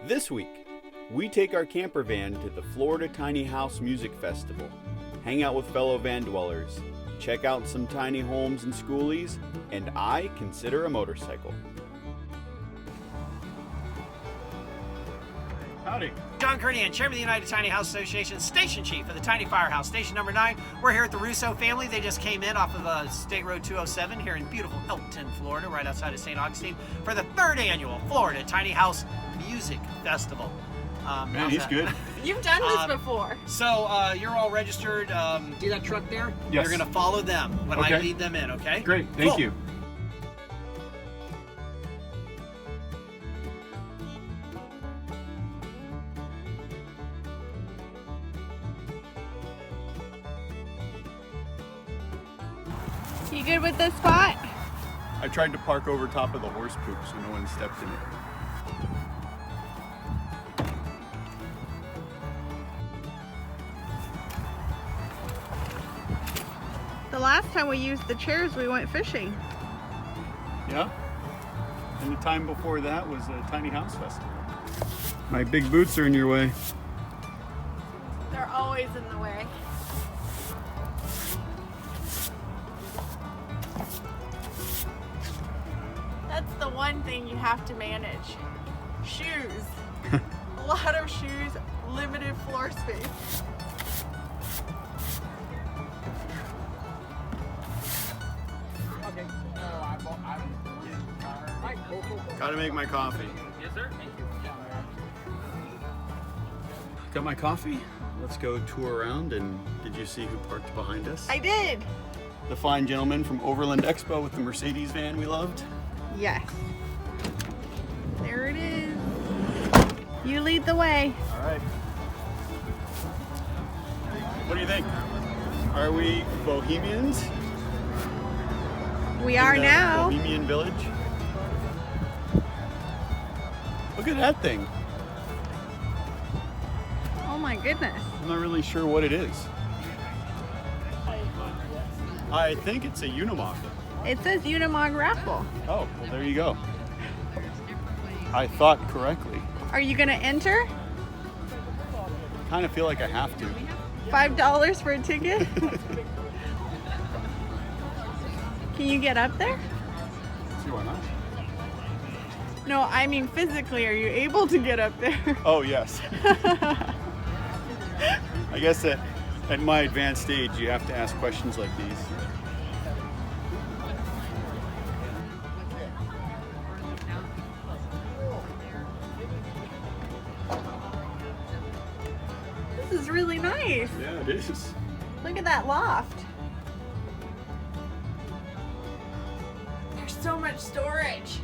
This week, we take our camper van to the Florida Tiny House Music Festival, hang out with fellow van dwellers, check out some tiny homes and Skoolies, and I consider a motorcycle. Howdy. John Kernian, Chairman of the United Tiny House Association, Station Chief of the Tiny Firehouse, Station number 9. We're here at the Russo family. They just came in off of State Road 207 here in beautiful Elton, Florida, right outside of St. Augustine, for the 3rd annual Florida Tiny House Music Festival. Man, he's good. You've done this before. So you're all registered. See that truck there? Yes. You're going to follow them when I lead them in, okay? Great, thank you. You good with this spot? I tried to park over top of the horse poop so no one stepped in it. The last time we used the chairs, we went fishing. Yeah? And the time before that was a Tiny House Festival. My big boots are in your way. They're always in the way. That's the one thing you have to manage. Shoes. A lot of shoes, limited floor space. Gotta make my coffee. Yes, sir. Thank you. Got my coffee? Let's go tour around. And did you see who parked behind us? I did. The fine gentleman from Overland Expo with the Mercedes van we loved. Yes. There it is. You lead the way. All right. What do you think? Are we bohemians? We are in the now. Bohemian Village. Look at that thing. Oh my goodness. I'm not really sure what it is. I think it's a Unimog. It says Unimog raffle. Oh, well there you go. I thought correctly. Are you gonna enter? Kind of feel like I have to. $5 for a ticket? Can you get up there? See why not? No, I mean physically, are you able to get up there? Oh yes. I guess at my advanced stage you have to ask questions like these. This is really nice. Yeah, it is. Look at that loft. There's so much storage.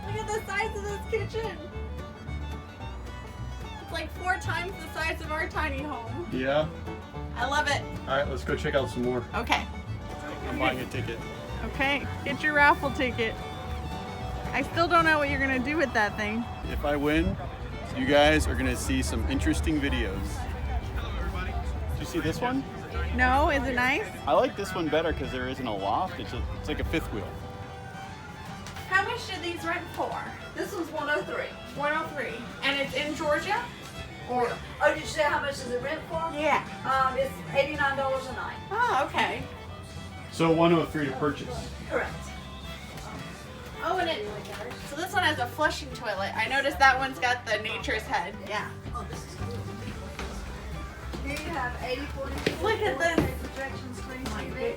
Look at the size of this kitchen. It's like 4 times the size of our tiny home. Yeah. I love it. All right, let's go check out some more. Okay. I'm buying a ticket. Okay, get your raffle ticket. I still don't know what you're gonna do with that thing. If I win, you guys are gonna see some interesting videos. Did you see this one? No, is it nice? I like this one better because there isn't a loft. It's like a 5th wheel. How much did these rent for? This one's 103. 103. And it's in Georgia? Or Oh, did you say how much does it rent for? yeah. It's $89 a night. Oh, okay. So 103 to purchase. Correct. Oh, and so this one has a flushing toilet. I noticed that one's got the nature's head. Yeah. Oh, this is cool. Here you have 80/40. Look at this. Projection screen TV.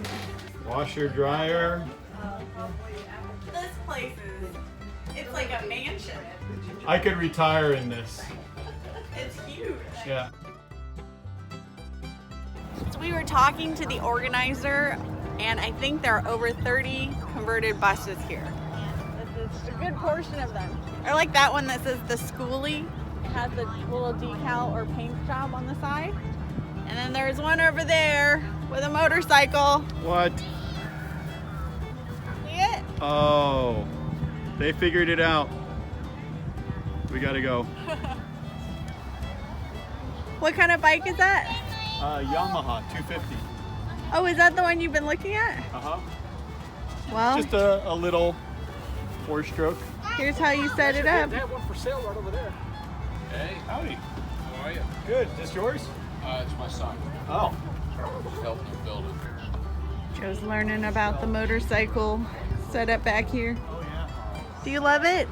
Washer, dryer. This place it's like a mansion. I could retire in this. It's huge. Yeah. So we were talking to the organizer, and I think there are over 30 converted buses here. This is a good portion of them. I like that one that says the Skoolie. It has a little decal or paint job on the side. And then there's one over there with a motorcycle. What? See it? Oh, they figured it out. We gotta go. What kind of bike is that? Yamaha 250. Oh, is that the one you've been looking at? Uh-huh. Well, Just a little 4-stroke. Here's how you set it up. They have one for sale right over there. Hey, Howdy. how are you? Good. Is this yours? It's my son. Oh. Just helping him build it. Joe's learning about the motorcycle setup back here. Do you love it?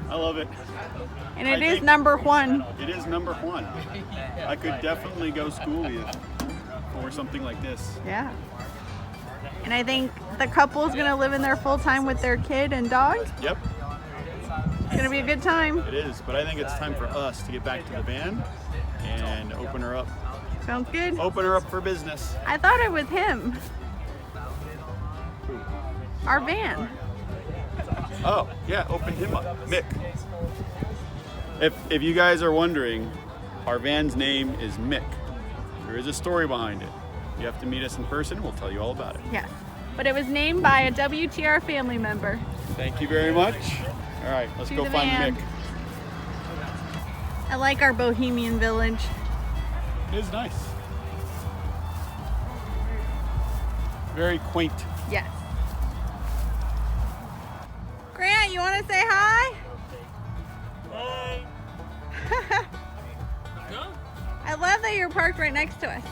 I love it. And it I is think- number 1. It is number 1. I could definitely go Skoolie for something like this. Yeah. And I think the couple is going to live in there full time with their kid and dog. Yep, It's going to be a good time. it is. But I think it's time for us to get back to the van and open her up. Sounds good. Open her up for business. I thought it was him. Our van. Oh, yeah, open him up. Mick. If you guys are wondering, our van's name is Mick. There is a story behind it. You have to meet us in person. We'll tell you all about it. Yes. But it was named by a WTR family member. Thank you very much. All right, let's To go the find van. Mick. I like our bohemian village. It is nice. Very quaint. Yes. Grant, you want to say hi? Hey. No? I love that you're parked right next to us.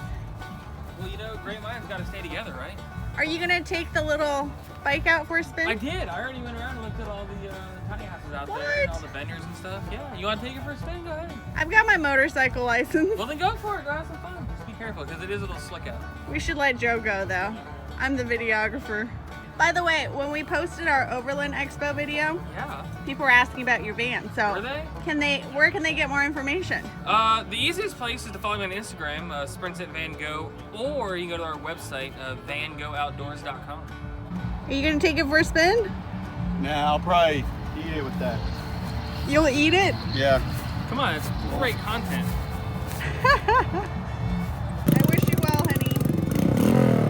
Well, you know, great minds got to stay together, right? Are you going to take the little bike out for a spin? I did. I already went around and looked at all the tiny houses out there What? and all the vendors and stuff. Yeah, you want to take it for a spin? Go ahead. I've got my motorcycle license. Well, then go for it. Go have some fun. Just be careful because it is a little slick out. We should let Joe go though. I'm the videographer. By the way, when we posted our Overland Expo video, Yeah. people were asking about your van. So Were they? where can they get more information? The easiest place is to follow me on Instagram, Sprints at Van Go, or you can go to our website, vangooutdoors.com. Are you gonna take it for a spin? Nah, I'll probably eat it with that. You'll eat it? Yeah. Come on, it's great content. I wish you well, honey.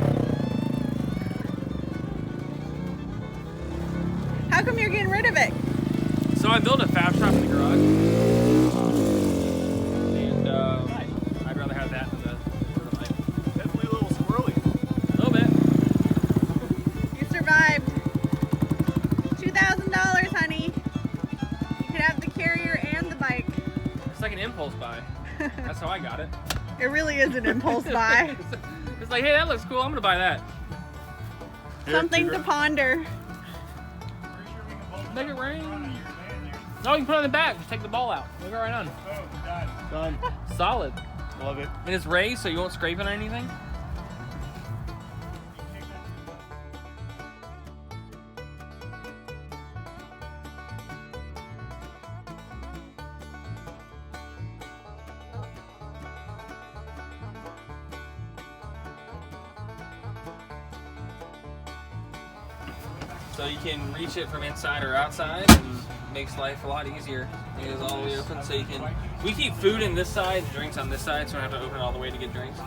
How come you're getting rid of it? So I built a fab shop in the garage, and I'd rather have that than the bike. Definitely a little squirrely. A little bit. You survived. $2,000, honey. You could have the carrier and the bike. It's like an impulse buy. That's how I got it. It really is an impulse buy. It's like, hey, that looks cool. I'm gonna buy that. Something to ponder. Make it rain. No, you can put it on the back. Just take the ball out. Leave it right on. Done. Solid. Love it. And it's raised, so you won't scrape it or anything. So you can reach it from inside or outside, and makes life a lot easier. It is all the way open, so you can. We keep food in this side, drinks on this side, so we don't have to open it all the way to get drinks.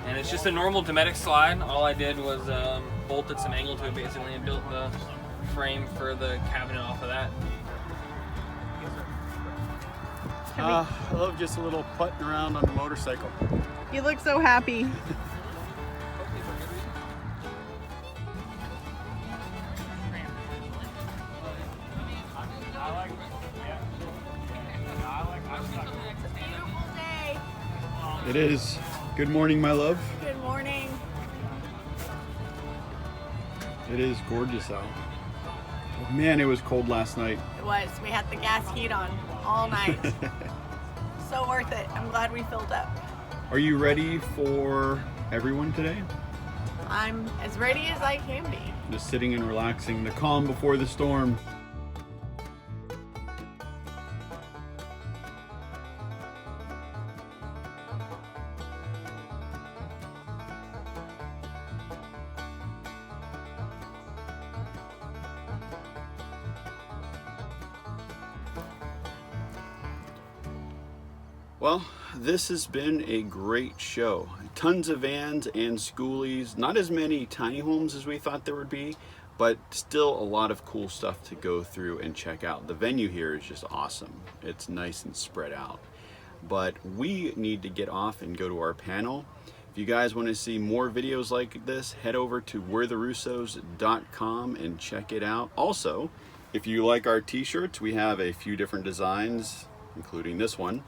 And it's just a normal Dometic slide. All I did was bolted some angle to it basically, and built the frame for the cabinet off of that. I love just a little putting around on the motorcycle. You look so happy. Beautiful day. It is. Good morning, my love. Good morning. It is gorgeous out. Man, it was cold last night. It was. We had the gas heat on all night. So worth it. I'm glad we filled up. Are you ready for everyone today? I'm as ready as I can be. Just sitting and relaxing, the calm before the storm. Well, this has been a great show. Tons of vans and Skoolies, not as many tiny homes as we thought there would be, but still a lot of cool stuff to go through and check out. The venue here is just awesome. It's nice and spread out. But we need to get off and go to our panel. If you guys want to see more videos like this, head over to we'retherussos.com and check it out. Also, if you like our t-shirts, we have a few different designs, including this one.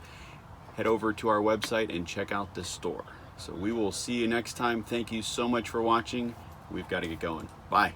Head over to our website and check out this store. So we will see you next time. Thank you so much for watching. We've got to get going. Bye.